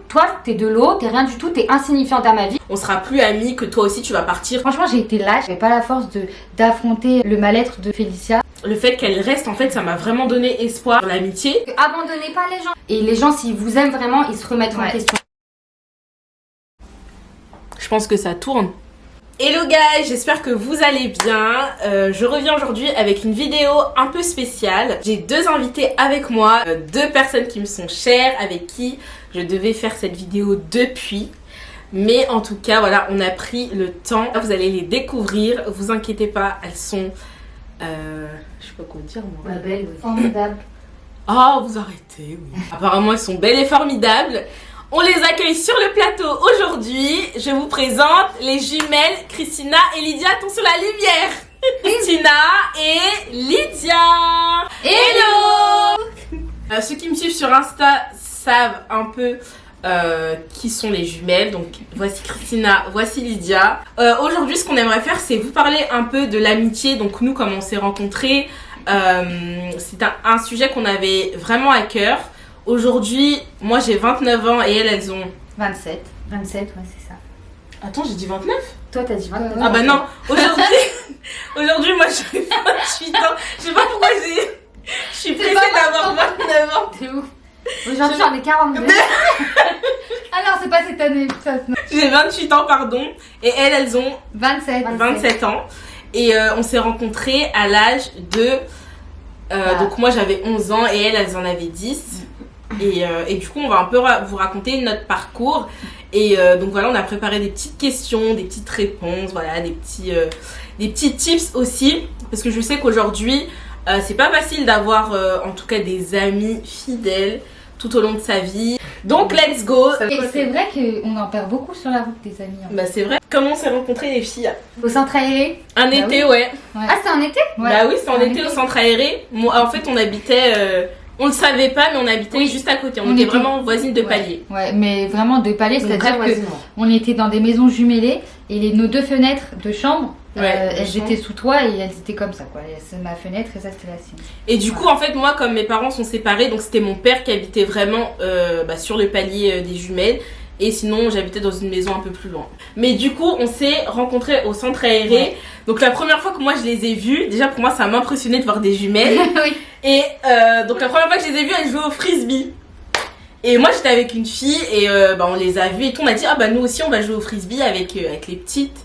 toi t'es de l'eau, t'es rien du tout, t'es insignifiante à ma vie. On sera plus amis, que toi aussi tu vas partir. Franchement j'ai été lâche, j'avais pas la force d'affronter le mal-être de Félicia. Le fait qu'elle reste, en fait, ça m'a vraiment donné espoir dans l'amitié. Abandonnez pas les gens. Et les gens, s'ils vous aiment vraiment, ils se remettent en question. Je pense que ça tourne. Hello guys, j'espère que vous allez bien. Je reviens aujourd'hui avec une vidéo un peu spéciale. J'ai deux invités avec moi, deux personnes qui me sont chères, avec qui je devais faire cette vidéo depuis. Mais en tout cas, voilà, on a pris le temps. Vous allez les découvrir, vous inquiétez pas, elles sont... je sais pas quoi dire moi. Belle, oui. Formidable. Oh, vous arrêtez, oui. Apparemment, elles sont belles et formidables. On les accueille sur le plateau aujourd'hui. Je vous présente les jumelles Christina et Lydia. Attention la lumière. Christina et Lydia. Hello. Ceux qui me suivent sur Insta savent un peu qui sont les jumelles. Donc voici Christina, voici Lydia. Aujourd'hui, ce qu'on aimerait faire, c'est vous parler un peu de l'amitié. Donc nous, comment on s'est rencontrés. C'est un sujet qu'on avait vraiment à cœur. Aujourd'hui, moi j'ai 29 ans et elles ont 27. 27, ouais, c'est ça. Attends, j'ai dit 29? Toi, t'as dit 29. Ah bah non, aujourd'hui moi j'ai 28 ans. Je sais pas pourquoi je suis pressée d'avoir 29 ans. T'es ouf. Aujourd'hui, j'en ai 42. Ah non, c'est pas cette année, putain. J'ai 28 ans, pardon. Et elles ont 27 ans. Et on s'est rencontrés à l'âge de... Donc moi j'avais 11 ans et elles en avaient 10. Et du coup on va un peu vous raconter notre parcours. Et donc voilà, on a préparé des petites questions, des petites réponses, voilà, des petits tips aussi. Parce que je sais qu'aujourd'hui c'est pas facile d'avoir en tout cas des amis fidèles tout au long de sa vie. Donc let's go. Et c'est vrai qu'on en perd beaucoup sur la route des amis. Bah c'est vrai. Comment on s'est rencontrés les filles? Au centre aéré. Un été, oui. Ouais. Ah c'est en été? Ouais. Bah oui, c'est en été au centre aéré. Moi, en fait on habitait... on le savait pas, mais on habitait juste à côté. On était vraiment voisines de palier. Ouais, mais vraiment de palier, c'est-à-dire qu'on était dans des maisons jumelées et nos deux fenêtres de chambre, elles étaient sous toit et elles étaient comme ça, quoi. C'est ma fenêtre et ça c'était la sienne. Et du coup, en fait, moi, comme mes parents sont séparés, donc c'était mon père qui habitait vraiment sur le palier des jumelles. Et sinon, j'habitais dans une maison un peu plus loin. Mais du coup, on s'est rencontrés au centre aéré. Ouais. Donc la première fois que moi je les ai vues, déjà pour moi ça m'impressionnait de voir des jumelles. Oui. Et donc la première fois que je les ai vues, elles jouaient au frisbee. Et moi j'étais avec une fille et on les a vues et tout. On a dit, ah bah nous aussi on va jouer au frisbee avec les petites.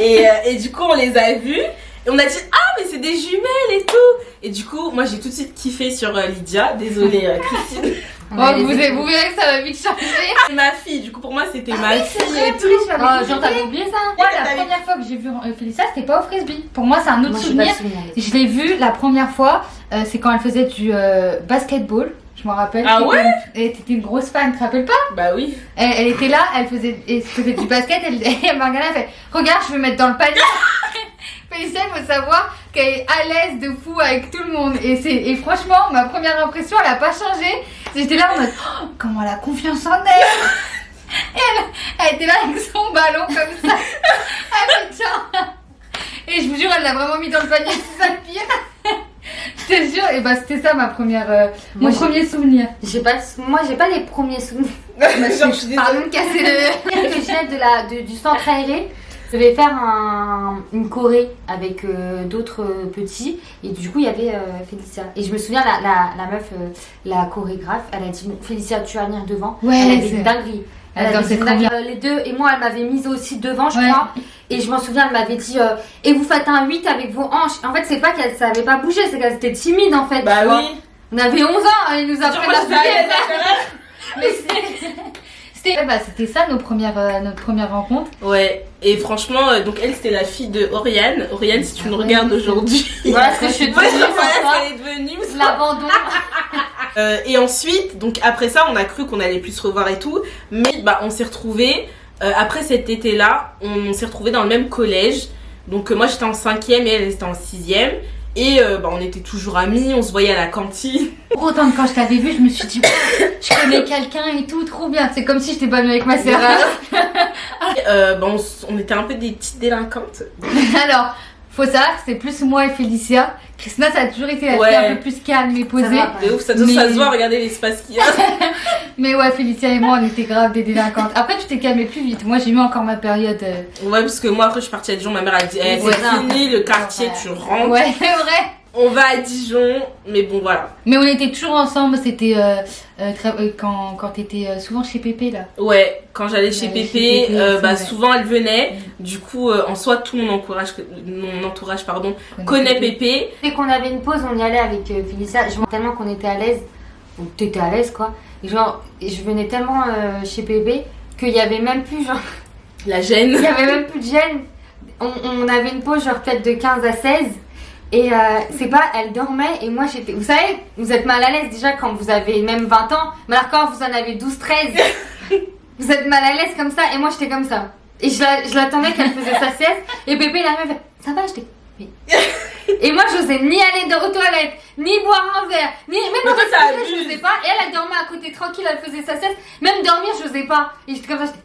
Et du coup on les a vues. Et on a dit, ah mais c'est des jumelles et tout. Et du coup, moi j'ai tout de suite kiffé sur Lydia. Désolée Christine. Oh, vous verrez que ça va vite changer. C'est ma fille, du coup pour moi c'était ma fille et tout. Genre t'avais oublié ça? Moi la première fois que j'ai vu Félicia c'était pas au frisbee. Pour moi c'est un autre souvenir. Je l'ai vue la première fois, c'est quand elle faisait du basketball. Je me rappelle. Ah ouais? Et t'étais une grosse fan, tu te rappelles pas? Bah oui. Elle était là, elle faisait du basket, elle m'a regardé, elle fait regarde, je vais mettre dans le panier. Félicia, il faut savoir qu'elle est à l'aise de fou avec tout le monde. Et franchement, ma première impression, elle a pas changé. J'étais là en mode oh, comment elle a confiance en elle. Et elle était là avec son ballon comme ça. Elle fait tiens. Et je vous jure, elle l'a vraiment mis dans le panier, c'est ça le pire. Je te jure, et bah c'était ça ma première, mon premier souvenir. Moi j'ai pas les premiers souvenirs. Pardon de casser le du centre aéré. Je devais faire une choré avec d'autres petits et du coup il y avait Félicia. Et je me souviens la meuf, la chorégraphe, elle a dit bon, Félicia tu vas venir devant. Ouais, elle avait une dinguerie. Les deux et moi elle m'avait mise aussi devant je crois. Et je m'en souviens elle m'avait dit et vous faites un 8 avec vos hanches. En fait c'est pas qu'elle savait pas bouger, c'est qu'elle était timide en fait. Bah oui. On avait 11 ans, il nous a pris la c'était ça notre première rencontre. Ouais, et franchement, donc elle c'était la fille de Oriane. Oriane, si tu nous regardes aujourd'hui. Voilà ce que je suis devenue. Voilà ce qu'elle est devenue. L'abandon. Et ensuite, donc après ça, on a cru qu'on allait plus se revoir et tout. Mais bah, on s'est retrouvés, après cet été-là, on s'est retrouvés dans le même collège. Donc moi j'étais en 5e et elle était en 6e. Et on était toujours amis, on se voyait à la cantine. Autant que quand je t'avais vu, je me suis dit, je connais quelqu'un et tout, trop bien. C'est comme si j'étais pas venue avec ma sœur. On était un peu des petites délinquantes. Alors, faut savoir que c'est plus moi et Félicia Christina, ça a toujours été la fille Ouais. un peu plus calme et posée. Ça va, De ouf, ça Mais- se voit, regardez l'espace qu'il y a. Mais ouais, Félicia et moi, on était grave des délinquantes. Après, tu t'es calmée plus vite. Moi, j'ai eu encore ma période. Ouais, parce que moi, après, je suis partie à Dijon, ma mère a dit, Ouais, c'est ça. fini, le quartier, Ouais. tu rentres. Ouais, c'est vrai. On va à Dijon, mais bon, voilà. Mais on était toujours ensemble. C'était quand t'étais souvent chez Pépé, là. Ouais, quand j'allais chez Ouais, chez Pépé, Pépé, bah, c'est vrai. souvent elle venait. Du coup, en soi, tout mon entourage connaît Pépé. Dès qu'on avait une pause, on y allait avec Félicia. Je me tellement qu'on était à l'aise. Ou t'étais à l'aise, quoi. Et genre, je venais tellement chez Pépé qu'il y avait même plus, genre. La gêne. Il y avait même plus de gêne. On avait une pause, genre peut-être de 15 à 16. Et c'est pas, elle dormait et moi j'étais. Vous savez, vous êtes mal à l'aise déjà quand vous avez même 20 ans. Mais alors quand vous en avez 12, 13, vous êtes mal à l'aise comme ça. Et moi j'étais comme ça. Et je l'attendais qu'elle faisait sa sieste. Et Pépé il arrivait et fait ça va, j'étais. Oui. Et moi j'osais ni aller aux toilettes, ni boire un verre, ni même Mais toi, ça respirer, abuse. je n'osais pas. Et elle dormait à côté tranquille, elle faisait sa sieste. Même dormir, je n'osais pas. Et j'étais comme ça, j'étais.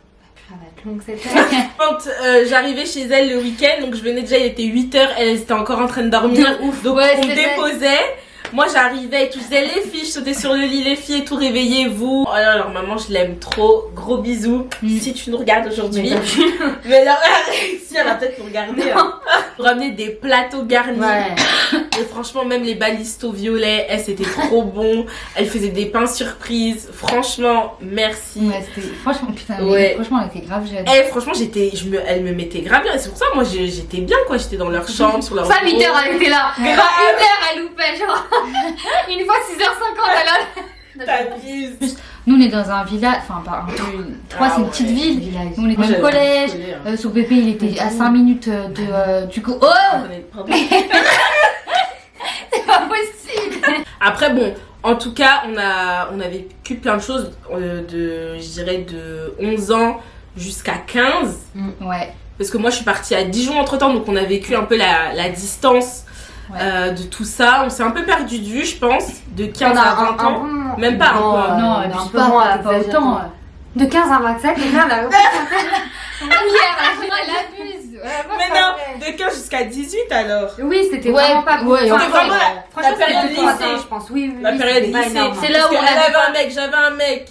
Ça va être long cette Quand j'arrivais chez elle le week-end, donc je venais déjà, il était 8h, elle était encore en train de dormir. Donc Ouais, on c'est vrai. déposait. Moi j'arrivais et tout, je disais les filles, je sautais sur le lit, les filles et tout, réveillez-vous. Oh là, alors maman, je l'aime trop. Gros bisous. Si tu nous regardes aujourd'hui. Mais alors, si elle va peut-être nous regarder. Hein. Pour ramener des plateaux garnis. Ouais. Et franchement, même les balistos violets, c'était trop bon. Elle faisait des pains surprises. Franchement, merci. Ouais, c'était. Franchement, putain, mais Ouais. franchement, on était grave jeunes. Eh, franchement, elle me mettait grave bien. Et c'est pour ça, moi, j'étais bien, quoi. J'étais dans leur chambre, sur leur Ça, 8 bureau. heures, elle était là. Grave. 1 heure, elle loupait, genre. Une fois, 6h50, elle a. T'abuses. Nous, on est dans un village. Enfin, pas un peu. Troyes, Ah c'est une petite ouais. ville. Village. Nous, on est Moi, dans le j'avais collège. collé, hein. Sur Pépé, il était à 5 minutes du coup. Oh, Pardon. c'est pas possible! Après, bon, en tout cas, on a vécu plein de choses je dirais, de 11 ans jusqu'à 15. Ouais. Parce que moi, je suis partie à Dijon entre-temps, donc on a vécu un peu la distance de tout ça. On s'est un peu perdu de vue, je pense, de 15 à 20 ans. Même pas, un peu. Non, un abuse peu pas, moins, pas autant. De 15 à 27, les gars, là. Elle abuse! Mais non, de 15 jusqu'à 18 alors. Oui, c'était Ouais, vraiment pas ouais, Enfin, c'était vraiment franchement, la période c'était trois lycée. ans, je pense. Oui, oui, La oui, période c'était pas lycée. énorme. C'est là où Parce on qu'elle avait avait un mec, j'avais un mec.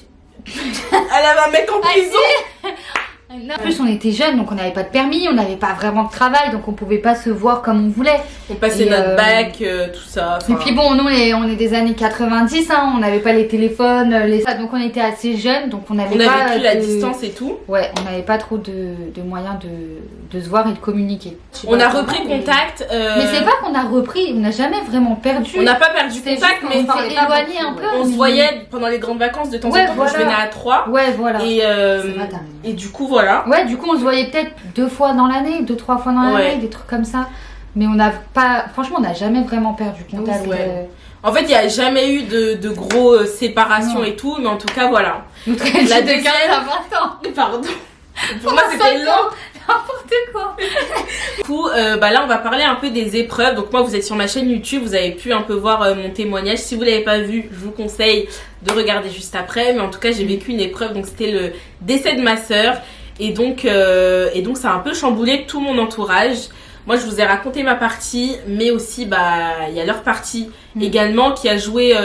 Elle avait un mec en prison. En plus, on était jeunes, donc on n'avait pas de permis, on n'avait pas vraiment de travail, donc on pouvait pas se voir comme on voulait. On passait Et, notre bac, tout ça. Et enfin. puis bon, nous, on est des années 90, hein, on n'avait pas les téléphones, donc on était assez jeunes, donc on n'avait On pas. avait plus la de- distance et tout. Ouais, on n'avait pas trop de moyens de se voir et de communiquer. On a repris contact. Mais c'est pas qu'on a repris, on n'a jamais vraiment perdu. On n'a pas perdu C'est contact, juste qu'on mais s'en s'est parlait pas éloigné beaucoup, un peu. ouais. on se voyait pendant les grandes vacances de temps en Ouais, temps quand je voilà. venais à 3. Ouais, voilà. Et, C'est vrai, t'as raison. et du coup, voilà. Ouais, du coup, on se voyait peut-être 2 fois dans l'année, 2-3 fois dans l'année, Ouais. des trucs comme ça. Mais on n'a pas. Franchement, on n'a jamais vraiment perdu contact. Ouais. En fait, il n'y a jamais eu de gros séparations Non. et tout, mais en tout cas, voilà. La La de 15 deuxième- à 20 ans. Pardon. Pour moi, c'était long. N'importe quoi. Du coup, là, on va parler un peu des épreuves. Donc, moi, vous êtes sur ma chaîne YouTube, vous avez pu un peu voir mon témoignage. Si vous l'avez pas vu, je vous conseille de regarder juste après. Mais en tout cas, j'ai vécu une épreuve. Donc, c'était le décès de ma sœur. Et donc, ça a un peu chamboulé tout mon entourage. Moi, je vous ai raconté ma partie, mais aussi, il y a leur partie également qui a joué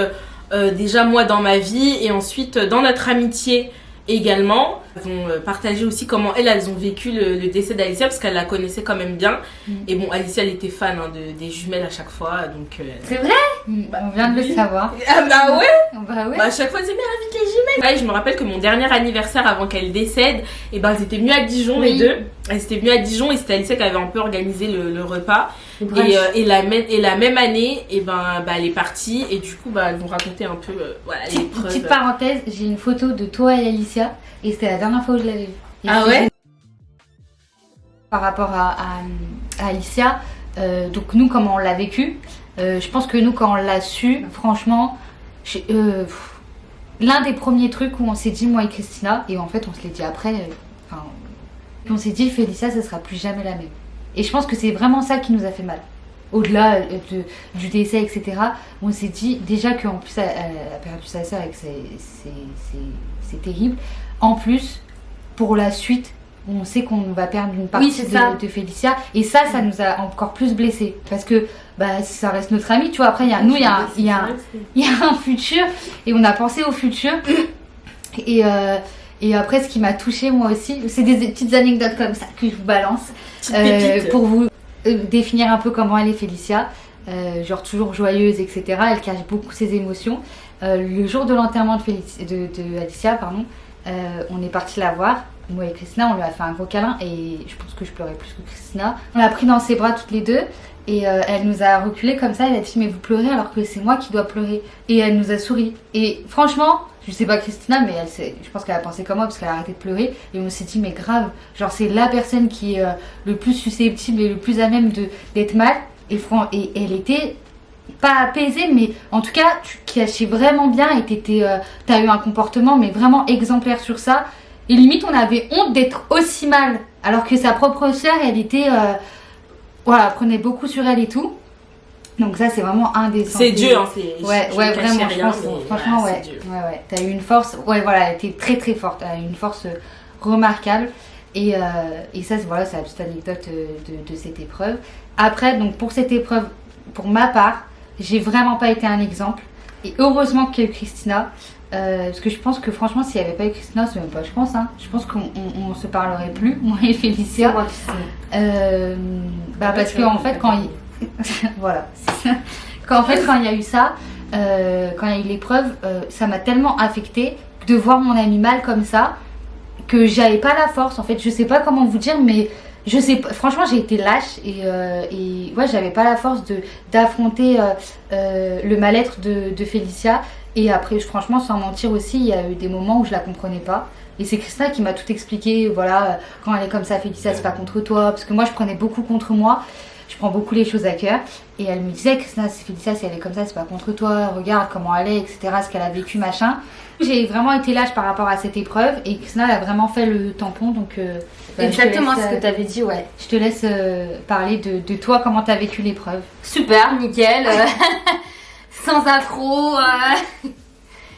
déjà moi dans ma vie et ensuite dans notre amitié également. Elles vont partager aussi comment elles ont vécu le décès d'Alicia parce qu'elle la connaissait quand même bien. Et bon, Alicia, elle était fan des jumelles à chaque fois, donc... C'est vrai? On vient de le savoir. Ah bah ouais. Bah ouais. Bah, à chaque fois, elle disait, mais invite les jumelles. Ouais, je me rappelle que mon dernier anniversaire avant qu'elle décède, et elles étaient venues à Dijon, Oui. les deux. Elles étaient venues à Dijon et c'était Alicia qui avait un peu organisé le repas. Le brunch. Et la même année, elle est partie et du coup, elles vont raconter un peu voilà, l'épreuve. Petite parenthèse, j'ai une photo de toi et Alicia et c'était la dernière fois où je l'avais vue. Et Ah c'est- ouais? Par rapport à Alicia, donc nous, comment on l'a vécu, je pense que nous, quand on l'a su, franchement, l'un des premiers trucs où on s'est dit, moi et Christina, et en fait on se l'est dit après, on s'est dit, Félicia, ça sera plus jamais la même. Et je pense que c'est vraiment ça qui nous a fait mal. Au-delà du décès, etc., on s'est dit déjà qu'en plus elle a perdu sa sœur et que c'est terrible. En plus, pour la suite, on sait qu'on va perdre une partie c'est ça. de Félicia. Et ça nous a encore plus blessés. Parce que ça reste notre amie, tu vois. Après, il y a un futur et on a pensé au futur. Et après, ce qui m'a touchée moi aussi, c'est des petites anecdotes comme ça que je vous balance pour vous définir un peu comment elle est Félicia. Genre toujours joyeuse, etc. Elle cache beaucoup ses émotions. Le jour de l'enterrement de Alicia, on est parti la voir. Moi et Christina, on lui a fait un gros câlin et je pense que je pleurais plus que Christina. On l'a pris dans ses bras toutes les deux et elle nous a reculé comme ça. Elle a dit mais vous pleurez alors que c'est moi qui dois pleurer. Et elle nous a souri. Et franchement, je sais pas Christina, mais je pense qu'elle a pensé comme moi parce qu'elle a arrêté de pleurer. Et on s'est dit mais grave, genre c'est la personne qui est le plus susceptible et le plus à même d'être mal. Et elle était pas apaisée, mais en tout cas tu cachais vraiment bien et t'as eu un comportement mais vraiment exemplaire sur ça. Et limite on avait honte d'être aussi mal alors que sa propre sœur elle était prenait beaucoup sur elle et tout. Donc ça c'est vraiment un des c'est Dieu, hein, ouais vraiment rien, franchement ouais t'as eu une force, elle était très très forte, elle a eu une force remarquable. Et ça c'est la petite anecdote de cette épreuve. Après donc pour cette épreuve, pour ma part, j'ai vraiment pas été un exemple. Et heureusement qu'il y a eu Christina. Parce que je pense que franchement s'il n'y avait pas eu Christina, c'est même pas je pense qu'on se parlerait plus, moi et Félicia. Parce que en fait quand il y a eu ça, quand il y a eu l'épreuve, ça m'a tellement affectée de voir mon ami mal comme ça que j'avais pas la force. En fait je sais pas comment vous dire, mais je sais pas, franchement j'ai été lâche et j'avais pas la force d'affronter le mal-être de Félicia. Et après, franchement, sans mentir aussi, il y a eu des moments où je la comprenais pas. Et c'est Christina qui m'a tout expliqué. Quand elle est comme ça, Félicia, c'est pas contre toi. Parce que moi, je prenais beaucoup contre moi. Je prends beaucoup les choses à cœur. Et elle me disait, Christina, Félicia, si elle est comme ça, c'est pas contre toi. Regarde comment elle est, etc. Ce qu'elle a vécu, machin. J'ai vraiment été lâche par rapport à cette épreuve. Et Christina, elle a vraiment fait le tampon. Donc, exactement ce que tu avais dit, ouais. Je te laisse parler de toi, comment tu as vécu l'épreuve. Super, nickel. Sans accro.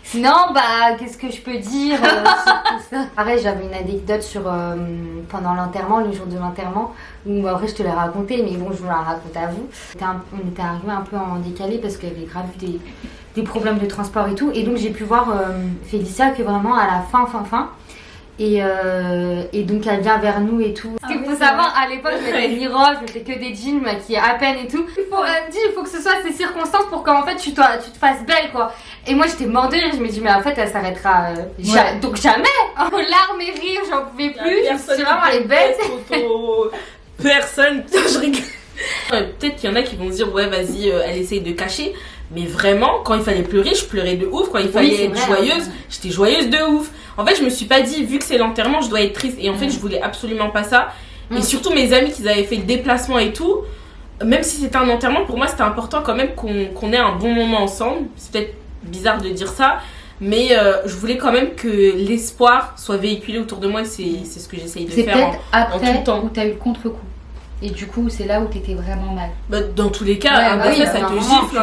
Sinon, qu'est-ce que je peux dire sur ça. Pareil, j'avais une anecdote pendant l'enterrement, le jour de l'enterrement, où après je te l'ai raconté, mais bon, je vous la raconte à vous. On était arrivé un peu en décalé parce qu'il y avait grave des problèmes de transport et tout, et donc j'ai pu voir Félicia que vraiment à la fin. Et donc elle vient vers nous et tout. Parce qu'il faut savoir, à l'époque je mettais des robes, je mettais que des jeans, maquillée à peine et tout. Elle me dit il faut que ce soit ces circonstances pour qu'en fait tu te fasses belle quoi. Et moi j'étais mort de rire, je me dis mais en fait elle s'arrêtera donc jamais. Larmes et rires, j'en pouvais plus. Je me suis dit vraiment elle est belle. Personne, je rigole. Peut-être qu'il y en a qui vont se dire ouais vas-y elle essaye de cacher. Mais vraiment, quand il fallait pleurer, je pleurais de ouf. Quand il fallait être joyeuse, j'étais joyeuse de ouf. En fait, je me suis pas dit, vu que c'est l'enterrement, je dois être triste. Et en fait, je voulais absolument pas ça. Et surtout, mes amis qui avaient fait le déplacement et tout, même si c'était un enterrement, pour moi, c'était important quand même qu'on ait un bon moment ensemble. C'est peut-être bizarre de dire ça. Mais je voulais quand même que l'espoir soit véhiculé autour de moi. C'est ce que j'essaye de faire C'est peut-être en tout après temps. où tu as eu le contre-coup. Et du coup, c'est là où t'étais vraiment mal. Dans tous les cas, ça te gifle.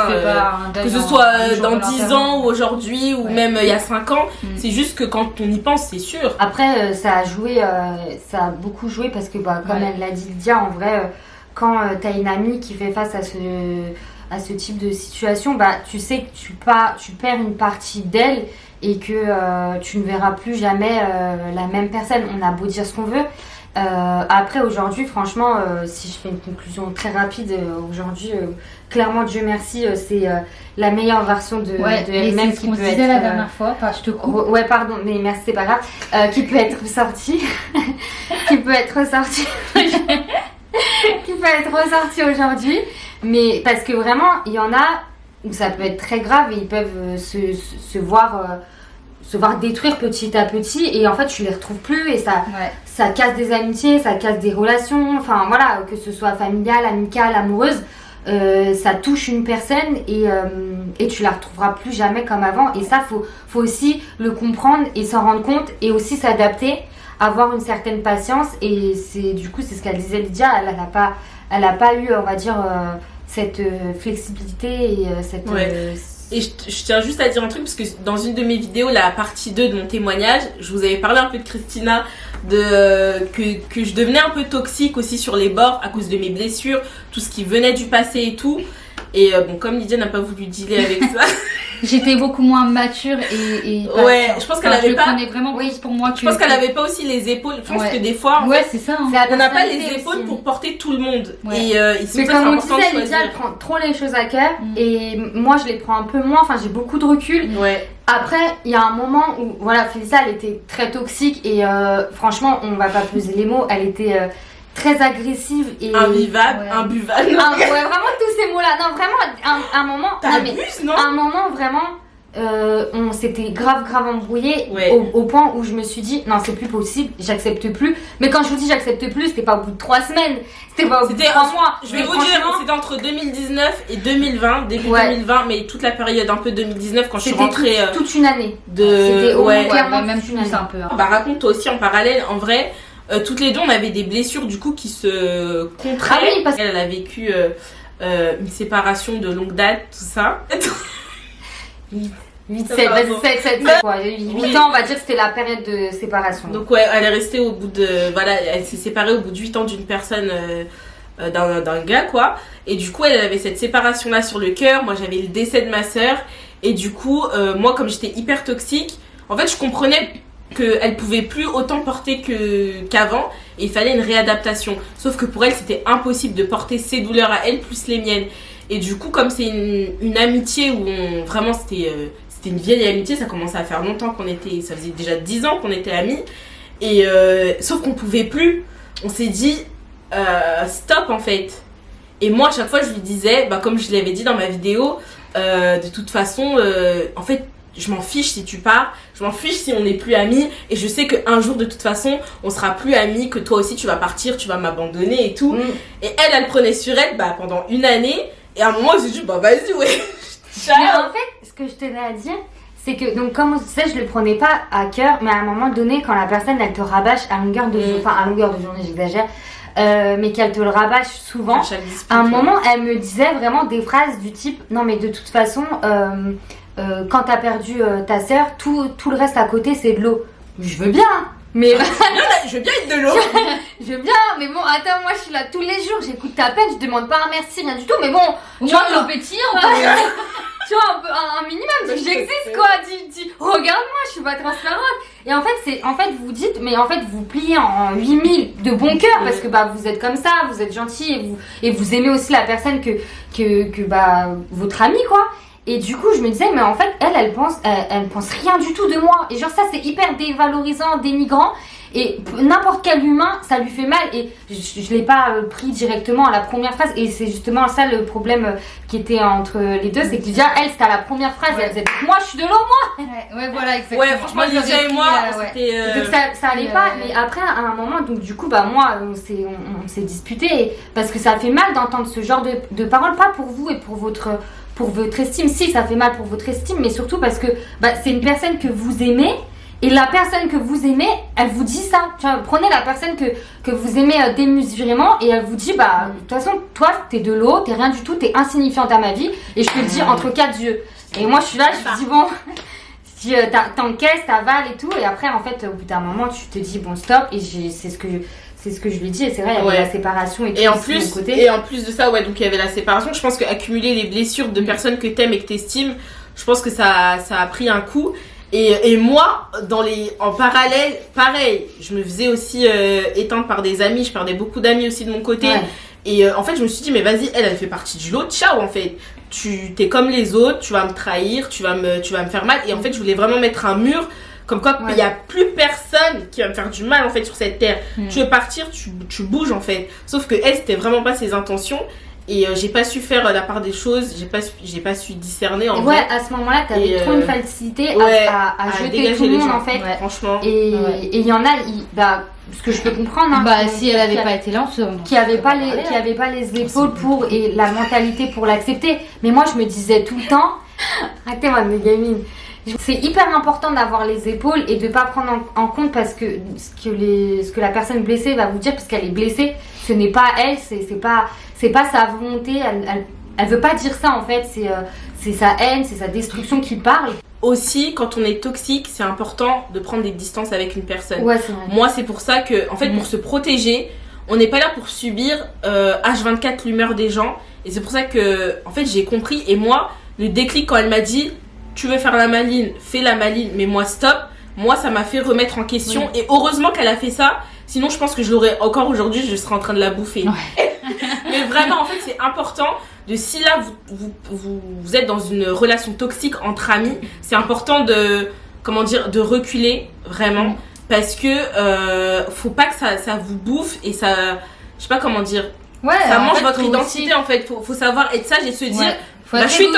Que ce soit dans 10 ans ou aujourd'hui ou même il y a 5 ans. C'est juste que quand on y pense, c'est sûr. Après, ça a beaucoup joué parce que, comme elle l'a dit Lydia, en vrai, quand t'as une amie qui fait face à ce type de situation, tu sais que tu perds une partie d'elle et que tu ne verras plus jamais la même personne. On a beau dire ce qu'on veut. Après aujourd'hui franchement si je fais une conclusion très rapide aujourd'hui clairement Dieu merci c'est la meilleure version de elle-même qui peut être la dernière fois je te coupe. Pardon mais merci c'est pas grave qui peut être ressortie qui peut être ressortie aujourd'hui mais parce que vraiment il y en a où ça peut être très grave et ils peuvent se voir détruire petit à petit et en fait tu les retrouves plus et ça casse des amitiés, ça casse des relations, enfin voilà, que ce soit familiale, amicale, amoureuse, ça touche une personne et tu la retrouveras plus jamais comme avant et ça faut aussi le comprendre et s'en rendre compte et aussi s'adapter, avoir une certaine patience et c'est ce qu'elle disait Lydia, elle a pas eu on va dire cette flexibilité et Et je tiens juste à dire un truc, parce que dans une de mes vidéos, la partie 2 de mon témoignage, je vous avais parlé un peu de Christina, que je devenais un peu toxique aussi sur les bords à cause de mes blessures, tout ce qui venait du passé et tout. Et bon, comme Lydia n'a pas voulu dealer avec ça. J'étais beaucoup moins mature et ouais, je pense qu'elle avait pas. Je le prenais vraiment plus pour moi. Je pense qu'elle avait pas aussi les épaules. Je pense que des fois. Ouais, c'est ça. Hein. On n'a pas les épaules aussi pour porter tout le monde. Ouais. Et mais comme on disait, Lydia, elle prend trop les choses à cœur. Et moi, je les prends un peu moins. Enfin, j'ai beaucoup de recul. Ouais. Après, il y a un moment où, voilà, Félissa, elle était très toxique. Et franchement, on va pas peser les mots. Elle était. Très agressive et invivable, imbuvable. Ouais, vraiment tous ces mots-là. Non, vraiment, un moment. T'abuses, non, un moment vraiment, on s'était grave embrouillé au point où je me suis dit non, c'est plus possible, j'accepte plus. Mais quand je vous dis j'accepte plus, c'était pas au bout de 3 semaines, c'était pas au bout de 3 mois. Je vais vous dire, c'était entre 2019 et 2020, début 2020, mais toute la période un peu 2019 quand je suis rentrée. Toute une année. C'était clairement même plus un peu. Hein. Bah raconte toi aussi en parallèle, en vrai. Toutes les deux on avait des blessures du coup qui se contraient. Ah oui, parce qu'elle a vécu une séparation de longue date, tout ça. 8, 7, vas-y, 7 quoi. 8 ans, on va dire que c'était la période de séparation. Donc ouais, elle est restée au bout de... Voilà, elle s'est séparée au bout de 8 ans d'une personne, d'un gars quoi. Et du coup, elle avait cette séparation-là sur le cœur. Moi, j'avais le décès de ma sœur. Et du coup, moi, comme j'étais hyper toxique, en fait, je comprenais qu'elle pouvait plus autant porter qu'avant et il fallait une réadaptation. Sauf que pour elle, c'était impossible de porter ses douleurs à elle plus les miennes. Et du coup, comme c'est une amitié où vraiment c'était une vieille amitié, ça commençait à faire longtemps qu'on était, ça faisait déjà 10 ans qu'on était amis. Et sauf qu'on pouvait plus, on s'est dit stop en fait. Et moi, à chaque fois, je lui disais, bah, comme je l'avais dit dans ma vidéo, de toute façon, en fait, je m'en fiche si tu pars, je m'en fiche si on n'est plus amis, et je sais qu'un jour de toute façon on sera plus amis, que toi aussi tu vas partir, tu vas m'abandonner et tout. Et elle prenait sur elle pendant une année, et à un moment j'ai dit bah vas-y ouais. Mais en fait ce que je tenais à dire c'est que donc comme on disait, je le prenais pas à cœur, mais à un moment donné quand la personne elle te rabâche à longueur de journée, enfin à longueur de journée j'exagère, mais qu'elle te le rabâche souvent, à un moment elle me disait vraiment des phrases du type non mais de toute façon quand t'as perdu ta sœur, tout le reste à côté c'est de l'eau. Je veux bien, mais je veux bien être de l'eau. Je veux bien, mais bon, attends, moi je suis là tous les jours, j'écoute ta peine, je demande pas un merci, rien du tout, mais bon, tu vois, l'eau pétillante. Tu vois, un minimum, j'existe quoi, regarde-moi, je suis pas transparente. Et en fait, vous dites, mais en fait, vous pliez en 8000 de bon cœur, parce que bah, vous êtes comme ça, vous êtes gentil, et vous aimez aussi la personne que bah, votre ami quoi. Et du coup, je me disais, mais en fait, elle pense rien du tout de moi. Et genre, ça, c'est hyper dévalorisant, dénigrant. Et n'importe quel humain, ça lui fait mal. Et je l'ai pas pris directement à la première phrase. Et c'est justement ça le problème qui était entre les deux. C'est que Lydia, elle, c'était à la première phrase. Elle disait, moi, je suis de l'eau, moi. Ouais, voilà, exactement. Ouais, franchement, Lydia et moi, c'était... Donc ça allait pas. Mais après, à un moment, donc du coup, bah moi, on s'est disputé. Parce que ça fait mal d'entendre ce genre de paroles. Pas pour vous et pour votre estime, si ça fait mal pour votre estime, mais surtout parce que bah, c'est une personne que vous aimez, et la personne que vous aimez, elle vous dit ça. Tu vois, prenez la personne que vous aimez démesurément, et elle vous dit bah de toute façon toi t'es de l'eau, t'es rien du tout, t'es insignifiante à ma vie, et je te le dis entre 4 yeux. Et moi je suis là, je me dis bon, si t'encaisses, t'avales et tout, et après en fait au bout d'un moment tu te dis bon stop, et c'est ce que je lui dis, et c'est vrai, il y avait la séparation et tout. Et en plus de ça, ouais, donc il y avait la séparation. Je pense qu'accumuler les blessures de personnes que t'aimes et que t'estimes, je pense que ça a pris un coup. Et moi, en parallèle, pareil, je me faisais aussi éteindre par des amis, je perdais beaucoup d'amis aussi de mon côté. Ouais. Et en fait, je me suis dit, mais vas-y, elle fait partie du lot, ciao en fait. T'es comme les autres, tu vas me trahir, tu vas me faire mal. Et en fait, je voulais vraiment mettre un mur. Comme quoi, il n'y a plus personne qui va me faire du mal en fait sur cette terre. Tu veux partir, tu bouges en fait. Sauf que elle, c'était vraiment pas ses intentions. Et j'ai pas su faire la part des choses, j'ai pas su discerner en vrai. Ouais, à ce moment-là, t'avais trop une facilité à jeter tout le monde en fait. Ouais, franchement. Et il y en a, ce que je peux comprendre. Hein, bah, si elle avait pas été là, qui avait pas les épaules pour et la mentalité pour l'accepter. Mais moi, je me disais tout le temps, arrêtez moi de gamine. C'est hyper important d'avoir les épaules et de pas prendre en compte parce que ce que la personne blessée va vous dire parce qu'elle est blessée, ce n'est pas elle, c'est pas sa volonté, elle veut pas dire ça en fait, c'est sa haine, c'est sa destruction qui parle. Aussi, quand on est toxique, c'est important de prendre des distances avec une personne. Ouais, c'est vrai. Moi, c'est pour ça que, en fait, pour se protéger, on n'est pas là pour subir H24 l'humeur des gens. Et c'est pour ça que, en fait, j'ai compris. Et moi, le déclic, quand elle m'a dit, tu veux faire la maline, fais la maline, mais moi, stop. Moi, ça m'a fait remettre en question. Oui. Et heureusement qu'elle a fait ça. Sinon, je pense que je l'aurais encore aujourd'hui, je serais en train de la bouffer. Ouais. Mais vraiment, en fait, c'est important de si là, vous êtes dans une relation toxique entre amis, c'est important de, comment dire, de reculer, vraiment. Parce que faut pas que ça vous bouffe et ça, je sais pas comment dire, ça mange votre identité, en fait. Faut savoir être sage et se dire, je suis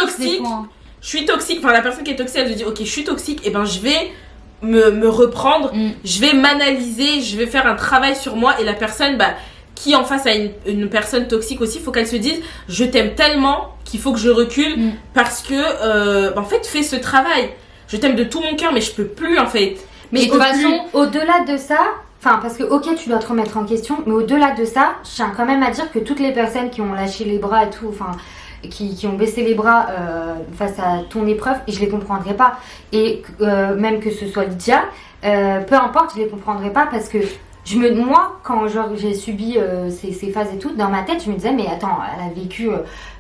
toxique. Enfin, la personne qui est toxique, elle se dit, ok, je suis toxique, et ben je vais me reprendre, je vais m'analyser, je vais faire un travail sur moi. Et la personne, qui en face à une personne toxique aussi, il faut qu'elle se dise, je t'aime tellement qu'il faut que je recule, parce que en fait, fais ce travail. Je t'aime de tout mon cœur, mais je peux plus, en fait. Mais de toute façon, au-delà de ça, enfin, parce que ok, tu dois te remettre en question, mais au-delà de ça, je tiens quand même à dire que toutes les personnes qui ont lâché les bras et tout, enfin, qui ont baissé les bras face à ton épreuve, et je les comprendrai pas. Et même que ce soit Lydia, peu importe, je les comprendrai pas, parce que moi, quand j'ai subi ces phases et tout, dans ma tête, je me disais, mais attends, elle a vécu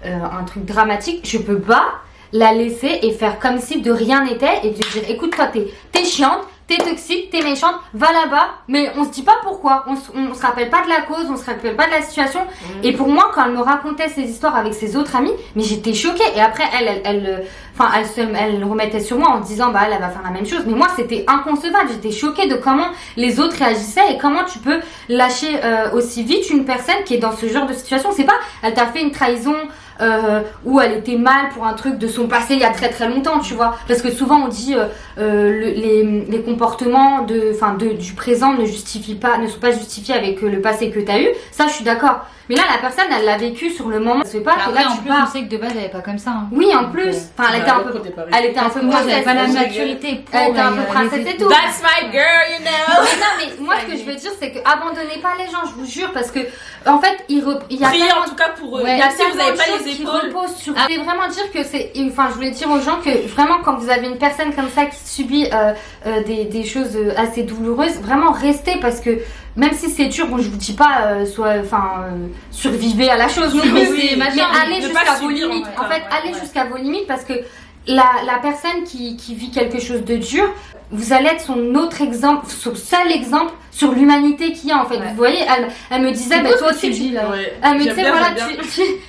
un truc dramatique, je peux pas la laisser et faire comme si de rien n'était et te dire, écoute, toi, t'es chiante, t'es toxique, t'es méchante, va là-bas, mais on se dit pas pourquoi, on se rappelle pas de la cause, on se rappelle pas de la situation. Et pour moi, quand elle me racontait ces histoires avec ses autres amis, mais j'étais choquée. Et après, elle remettait sur moi en se disant, elle va faire la même chose. Mais moi, c'était inconcevable. J'étais choquée de comment les autres réagissaient et comment tu peux lâcher aussi vite une personne qui est dans ce genre de situation. C'est pas, elle t'a fait une trahison, où elle était mal pour un truc de son passé il y a très très longtemps, tu vois, parce que souvent on dit les comportements du présent ne sont pas justifiés avec le passé que t'as eu. Ça, je suis d'accord, mais là la personne elle l'a vécu sur le moment, c'est pas que là en plus on sait que de base elle est pas comme ça, hein. Oui, en plus, enfin elle était un peu princesse, elle pas la maturité pour, elle était un peu princesse et tout. That's my girl, you know. Mais moi ce que je veux dire, c'est que abandonnez pas les gens, je vous jure, parce que en fait il y a priez en tout cas pour eux. Il y a si vous avez pas les épaules, sur... C'est vraiment dire que c'est, enfin je voulais dire aux gens que vraiment quand vous avez une personne comme ça qui subit des choses assez douloureuses, vraiment restez, parce que même si c'est dur, bon je vous dis pas survivez à la chose, mais allez jusqu'à vos limites. En fait, allez jusqu'à vos limites, parce que la personne qui vit quelque chose de dur, vous allez être son autre exemple, son seul exemple sur l'humanité qu'il y a, en fait. Vous voyez, elle me disait, toi aussi, elle me disait, voilà,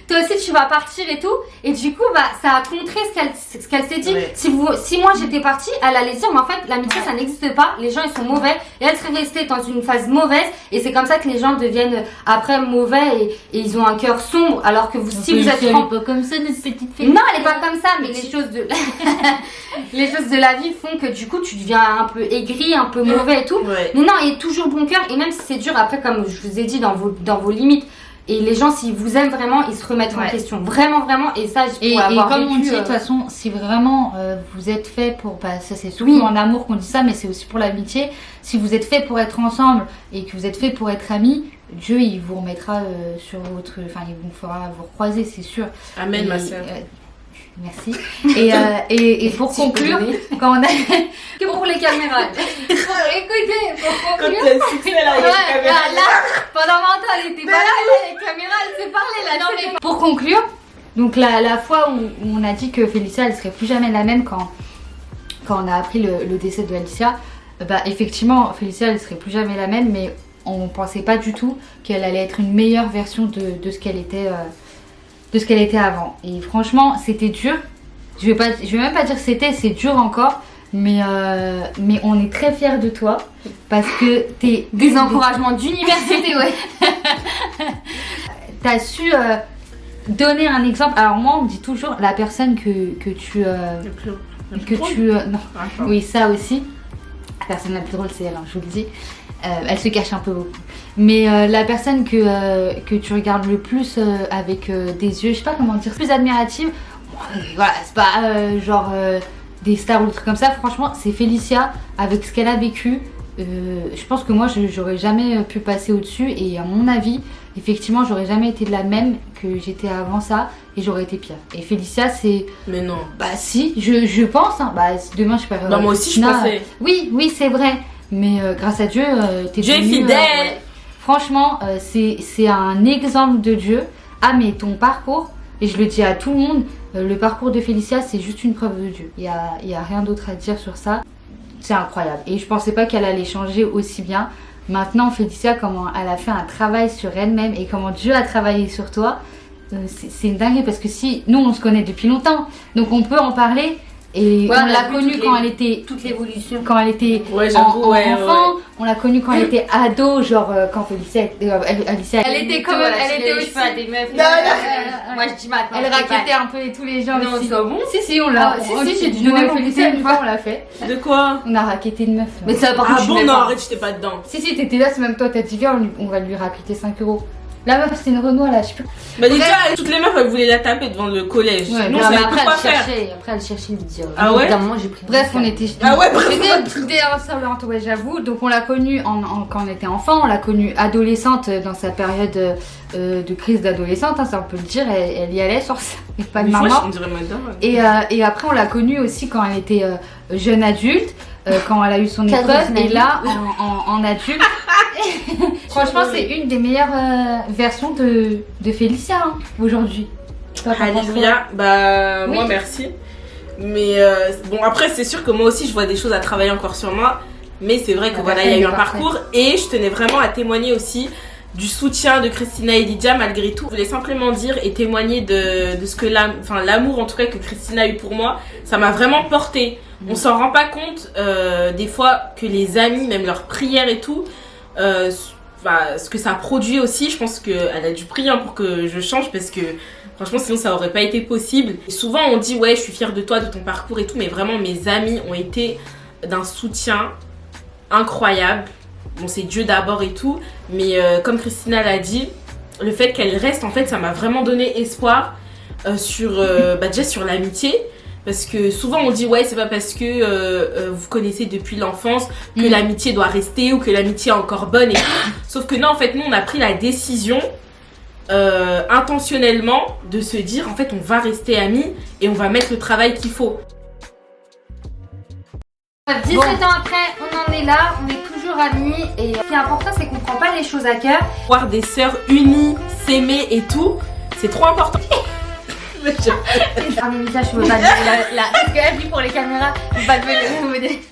toi aussi tu vas partir et tout. Et du coup, ça a contré ce qu'elle s'est dit. Ouais. Si moi j'étais partie, elle allait dire, mais en fait, l'amitié ça n'existe pas, les gens ils sont mauvais. Et elle serait restée dans une phase mauvaise. Et c'est comme ça que les gens deviennent après mauvais et ils ont un cœur sombre. Alors que si vous êtes. Elle est pas comme ça, notre petite fille. Non, elle est pas comme ça, mais les choses de la vie font que du coup tu deviens un peu aigri, un peu mauvais et tout. Ouais. Mais non, il est toujours bon cœur, et même si c'est dur après, comme je vous ai dit, dans vos limites, et les gens s'ils vous aiment vraiment, ils se remettent en question, vraiment, et ça et comme on dit, de toute façon, si vraiment vous êtes fait pour, ça c'est souvent en amour qu'on dit ça, mais c'est aussi pour l'amitié, si vous êtes fait pour être ensemble et que vous êtes fait pour être amis, Dieu il vous remettra sur votre, enfin il vous fera vous recroiser, c'est sûr. Amen, ma sœur. Merci. Et pour conclure, quand on a... que pour les caméras. Écoutez, pour conclure... Quand tu as succès là, il y a une caméra. Là, pendant 20 ans, elle était pas là, les caméras, elle s'est parlé là. Non, mais pour conclure, donc la fois où on a dit que Félicia, elle serait plus jamais la même quand on a appris le décès de Alicia, effectivement, Félicia, elle serait plus jamais la même, mais on pensait pas du tout qu'elle allait être une meilleure version de ce qu'elle était... de ce qu'elle était avant. Et franchement, c'était dur. Je vais même pas dire que c'est dur encore, mais on est très fiers de toi, parce que t'es des encouragements d'université, ouais. T'as su donner un exemple. Alors moi, on me dit toujours la personne que tu non. Oui, ça aussi. La personne la plus drôle, c'est elle, hein, je vous le dis. Elle se cache un peu beaucoup. Mais la personne que tu regardes le plus avec des yeux, je sais pas comment dire, plus admirative, voilà, c'est pas genre des stars ou des trucs comme ça. Franchement, c'est Félicia, avec ce qu'elle a vécu. je pense que moi j'aurais jamais pu passer au-dessus et à mon avis effectivement j'aurais jamais été de la même que j'étais avant ça et j'aurais été pire. Et Félicia c'est... Mais non. Bah si, je pense, hein. Bah si demain je perds Bah moi aussi je Christina, pensais. oui c'est vrai, mais grâce à Dieu t'es Dieu est devenue, fidèle. ouais. Franchement c'est un exemple de Dieu. Ah mais ton parcours, et je le dis à tout le monde, le parcours de Félicia c'est juste une preuve de Dieu. Il y a rien d'autre à dire sur ça. C'est incroyable et je pensais pas qu'elle allait changer aussi bien. Maintenant Félicia, comment elle a fait un travail sur elle-même et comment Dieu a travaillé sur toi, c'est une dinguerie parce que si nous on se connaît depuis longtemps donc on peut en parler et Ouais, on on a l'a vu connue toutes quand les- elle était Toute l'évolution. quand elle était Ouais, j'avoue, ouais, enfant, on l'a connue quand elle était ado, genre quand Félicia Alicia elle était quand même, elle était aussi à des meufs. Non, non, Moi je dis maintenant. elle raquettait un peu et tous les gens Non, aussi. c'est pas bon. Si on l'a, Ah, si si, j'ai j'ai dû donné donner mon Félicia bouteille. une fois on l'a fait. De quoi? On a raquetté une meuf. Mais ça, par contre, Ah je bon, mets non, pas. arrête, j'étais pas dedans. Si t'étais là, c'est même toi t'as dit viens on va lui raqueter 5 €. La meuf c'est une Renoir là, je sais plus. Bah déjà, toutes les meufs elles voulaient la taper devant le collège. Ouais, Nous non, on mais savait plus quoi faire. Après elle cherchait de dire. Ah ouais? Au bout d'un moment, j'ai pris. Bref, on était. Ah ouais, bref. On était insolentes, ouais, j'avoue. Donc, on l'a connue quand on était enfant, on l'a connue adolescente dans sa période de crise d'adolescente, hein, ça on peut le dire. Elle y allait sur ça, et pas de Une fois, maman. on dirait madame. Et après, on l'a connue aussi quand elle était jeune adulte, quand elle a eu son Cadre épreuve. de Et vie. là, en adulte. Franchement, c'est une des meilleures versions de Félicia hein, aujourd'hui. Toi, t'en penses quoi? Alléluia. Bah, Oui. moi, merci. Mais bon, après, c'est sûr que moi aussi, je vois des choses à travailler encore sur moi. Mais c'est vrai que Ah, voilà, il y a eu un parfait. parcours. Et je tenais vraiment à témoigner aussi du soutien de Christina et Lydia malgré tout. Je voulais simplement dire et témoigner de ce que l'amour en tout cas que Christina a eu pour moi, ça m'a vraiment porté. On s'en rend pas compte des fois que les amis, même leurs prières et tout, ce que ça produit aussi. Je pense qu'elle a dû prier pour que je change parce que franchement sinon ça aurait pas été possible. Et souvent on dit ouais je suis fière de toi, de ton parcours et tout, mais vraiment mes amis ont été d'un soutien incroyable. Bon c'est Dieu d'abord et tout, mais comme Christina l'a dit, le fait qu'elle reste en fait ça m'a vraiment donné espoir déjà sur l'amitié. Parce que souvent on dit ouais c'est pas parce que vous connaissez depuis l'enfance que l'amitié doit rester ou que l'amitié est encore bonne et tout. Sauf que non en fait nous on a pris la décision intentionnellement de se dire en fait on va rester amis et on va mettre le travail qu'il faut. 17 ans après, on en est là, on est toujours amis et ce qui est important c'est qu'on prend pas les choses à cœur. Voir des sœurs unies, s'aimer et tout, c'est trop important. Ah mais Mika, je veux pas te donner la... Parce que là, je dis pour les caméras, je veux pas te donner...